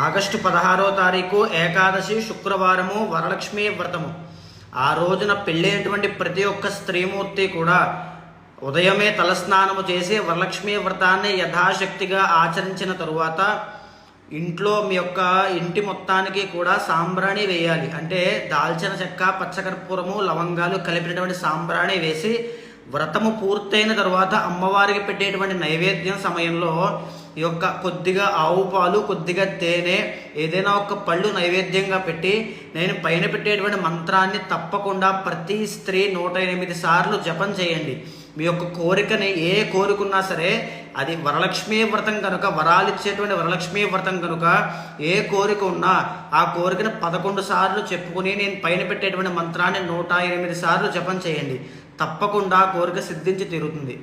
August 16వ తారీఖు ఏకాదశి శుక్రవారము వరలక్ష్మీ వ్రతము. ఆ రోజున పెళ్ళైనటువంటి ప్రతి ఒక్క స్త్రీమూర్తి కూడా ఉదయమే తలస్నానము చేసి వరలక్ష్మీ వ్రతాన్ని యథాశక్తిగా ఆచరించిన తరువాత ఇంట్లో మీ యొక్క ఇంటి మొత్తానికి కూడా సాంబ్రాణి వేయాలి. అంటే దాల్చిన చెక్క, పచ్చకర్పూరము, లవంగాలు కలిపినటువంటి సాంబ్రాణి వేసి వ్రతము పూర్తయిన తర్వాత అమ్మవారికి పెట్టేటువంటి నైవేద్యం సమయంలో ఈ యొక్క కొద్దిగా ఆవు పాలు, కొద్దిగా తేనె, ఏదైనా ఒక పళ్ళు నైవేద్యంగా పెట్టి నేను పైన పెట్టేటువంటి మంత్రాన్ని తప్పకుండా ప్రతి స్త్రీ 108 సార్లు జపం చేయండి. మీ యొక్క కోరికని ఏ కోరికున్నా సరే, అది వరలక్ష్మీ వ్రతం కనుక, వరాలిచ్చేటువంటి వరలక్ష్మీ వ్రతం కనుక ఏ కోరిక ఉన్నా ఆ కోరికను 11 సార్లు చెప్పుకుని నేను పైన పెట్టేటువంటి మంత్రాన్ని 108 సార్లు జపం చేయండి. తప్పకుండా కోరిక సిద్ధించి తీరుతుంది.